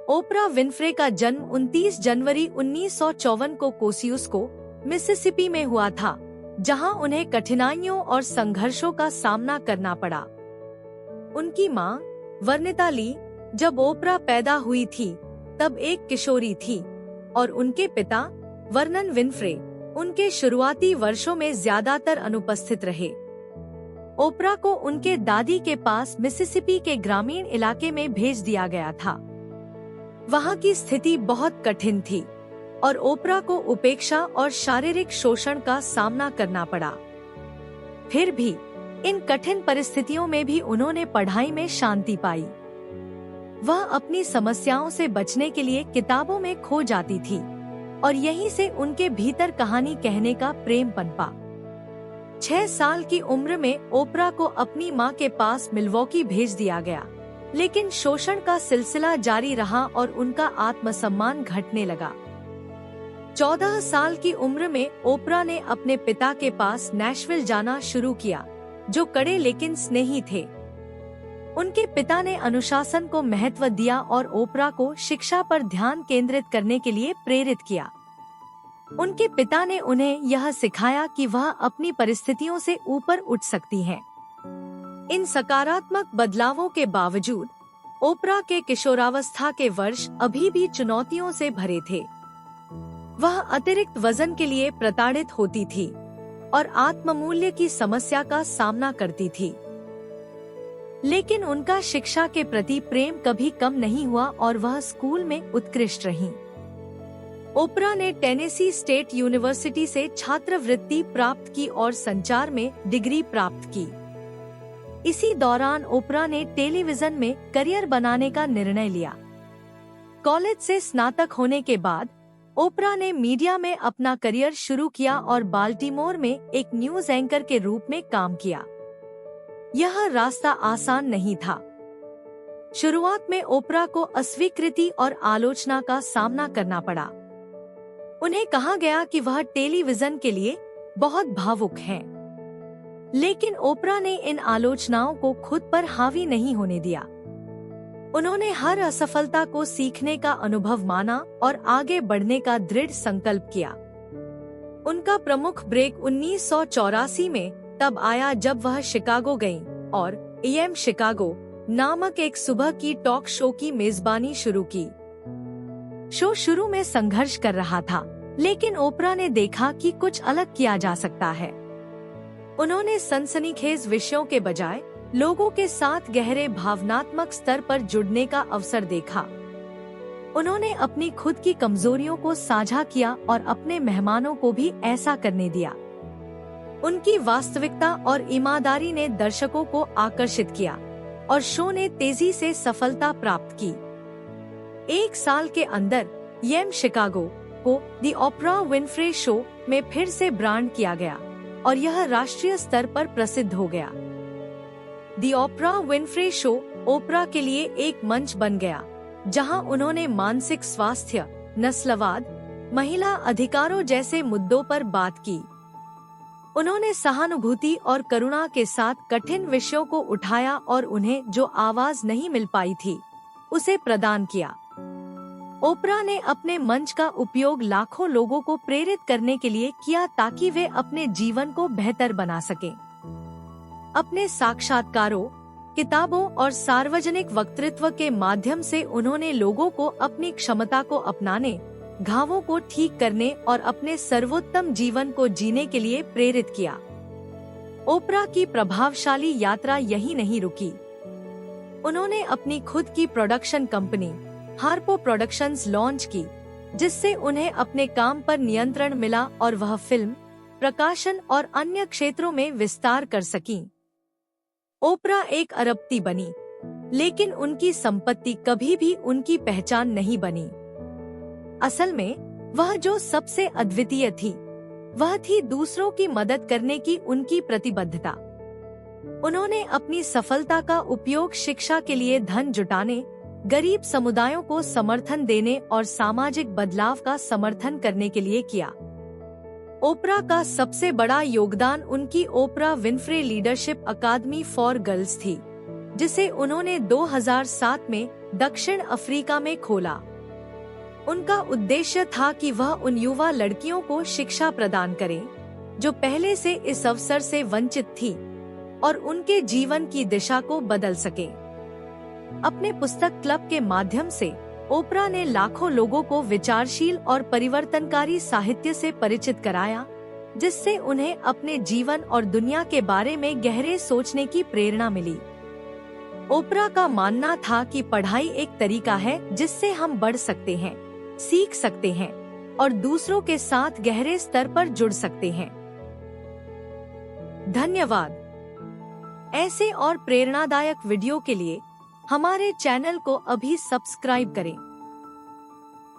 Oprah Winfrey का जन्म 29 जनवरी 1954 को कोसियुस्को, मिसिसिपी में हुआ था, जहां उन्हें कठिनाइयों और संघर्षों का सामना करना पड़ा। उनकी मां, वर्निता ली, जब ओपरा पैदा हुई थी तब एक किशोरी थी और उनके पिता, वर्नन विनफ्रे, उनके शुरुआती वर्षों में ज्यादातर अनुपस्थित रहे। ओपरा को उनके दादी के पास मिसिसिपी के ग्रामीण इलाके में भेज दिया गया था। वहां की स्थिति बहुत कठिन थी और ओपरा को उपेक्षा और शारीरिक शोषण का सामना करना पड़ा। फिर भी इन कठिन परिस्थितियों में भी उन्होंने पढ़ाई में शांति पाई। वह अपनी समस्याओं से बचने के लिए किताबों में खो जाती थी और यहीं से उनके भीतर कहानी कहने का प्रेम पनपा। 6 साल की उम्र में ओपरा को अपनी मां के पास मिल्वॉकी भेज दिया गया, लेकिन शोषण का सिलसिला जारी रहा और उनका आत्मसम्मान घटने लगा। 14 साल की उम्र में ओपरा ने अपने पिता के पास नैशविल जाना शुरू किया, जो कड़े लेकिन स्नेही थे। उनके पिता ने अनुशासन को महत्व दिया और ओपरा को शिक्षा पर ध्यान केंद्रित करने के लिए प्रेरित किया। उनके पिता ने उन्हें यह सिखाया कि वह अपनी परिस्थितियों से ऊपर उठ सकती हैं। इन सकारात्मक बदलावों के बावजूद ओपरा के किशोरावस्था के वर्ष अभी भी चुनौतियों से भरे थे। वह अतिरिक्त वजन के लिए प्रताड़ित होती थी और आत्ममूल्य की समस्या का सामना करती थी। लेकिन उनका शिक्षा के प्रति प्रेम कभी कम नहीं हुआ और वह स्कूल में उत्कृष्ट रहीं। ओपरा ने टेनेसी स्टेट यूनिवर्सिटी से छात्रवृत्ति प्राप्त की और संचार में डिग्री प्राप्त की। इसी दौरान ओपरा ने टेलीविजन में करियर बनाने का निर्णय लिया। कॉलेज से स्नातक होने के बाद ओपरा ने मीडिया में अपना करियर शुरू किया और बाल्टीमोर में एक न्यूज एंकर के रूप में काम किया। यह रास्ता आसान नहीं था। शुरुआत में ओपरा को अस्वीकृति और आलोचना का सामना करना पड़ा। उन्हें कहा गया कि वह टेलीविजन के लिए बहुत भावुक हैं। लेकिन ओपरा ने इन आलोचनाओं को खुद पर हावी नहीं होने दिया। उन्होंने हर असफलता को सीखने का अनुभव माना और आगे बढ़ने का दृढ़ संकल्प किया। उनका प्रमुख ब्रेक 1984 में तब आया जब वह शिकागो गईं और AM शिकागो नामक एक सुबह की टॉक शो की मेजबानी शुरू की। शो शुरू में संघर्ष कर रहा था, लेकिन ओपरा ने देखा कि कुछ अलग किया जा सकता है। उन्होंने सनसनीखेज विषयों के बजाय लोगों के साथ गहरे भावनात्मक स्तर पर जुड़ने का अवसर देखा। उन्होंने अपनी खुद की कमजोरियों को साझा किया और अपने मेहमानों को भी ऐसा करने दिया। उनकी वास्तविकता और ईमानदारी ने दर्शकों को आकर्षित किया और शो ने तेजी से सफलता प्राप्त की। 1 साल के अंदर AM शिकागो को द ओपरा विनफ्रे शो में फिर से ब्रांड किया गया और यह राष्ट्रीय स्तर पर प्रसिद्ध हो गया। द ओपरा विनफ्रे शो ओपरा के लिए एक मंच बन गया, जहां उन्होंने मानसिक स्वास्थ्य, नस्लवाद, महिला अधिकारों जैसे मुद्दों पर बात की। उन्होंने सहानुभूति और करुणा के साथ कठिन विषयों को उठाया और उन्हें जो आवाज नहीं मिल पाई थी, उसे प्रदान किया। ओपरा ने अपने मंच का उपयोग लाखों लोगों को प्रेरित करने के लिए किया ताकि वे अपने जीवन को बेहतर बना सकें। अपने साक्षात्कारों, किताबों और सार्वजनिक वक्तृत्व के माध्यम से उन्होंने लोगों को अपनी क्षमता को अपनाने, घावों को ठीक करने और अपने सर्वोत्तम जीवन को जीने के लिए प्रेरित किया। ओपरा की प्रभावशाली यात्रा यहीं नहीं रुकी। उन्होंने अपनी खुद की production company Harpo productions launch की, जिससे उन्हें अपने काम पर नियंत्रण मिला और वह फिल्म, प्रकाशन और अन्य क्षेत्रों में विस्तार कर सकीं। ओपरा एक अरबपति बनी, लेकिन उनकी संपत्ति कभी भी उनकी पहचान नहीं बनी। असल में वह जो सबसे अद्वितीय थी, वह थी दूसरों की मदद करने की उनकी प्रतिबद्धता। उन्होंने अपनी सफलता का उपयोग शिक्षा के लिए धन जुटाने, गरीब समुदायों को समर्थन देने और सामाजिक बदलाव का समर्थन करने के लिए किया। ओपरा का सबसे बड़ा योगदान उनकी Oprah Winfrey leadership academy for girls थी, जिसे उन्होंने 2007 में दक्षिण अफ्रीका में खोला। उनका उद्देश्य था कि वह उन युवा लड़कियों को शिक्षा प्रदान करें जो पहले से इस अवसर से वंचित थी और उनके जीवन की दिशा को बदल सके। अपने पुस्तक क्लब के माध्यम से ओपरा ने लाखों लोगों को विचारशील और परिवर्तनकारी साहित्य से परिचित कराया, जिससे उन्हें अपने जीवन और दुनिया के बारे में गहरे सोचने की प्रेरणा मिली। ओपरा का मानना था कि पढ़ाई एक तरीका है जिससे हम बढ़ सकते हैं, सीख सकते हैं और दूसरों के साथ गहरे स्तर पर जुड़ सकते हैं। धन्यवाद। ऐसे और प्रेरणादायक वीडियो के लिए हमारे चैनल को अभी सब्सक्राइब करें।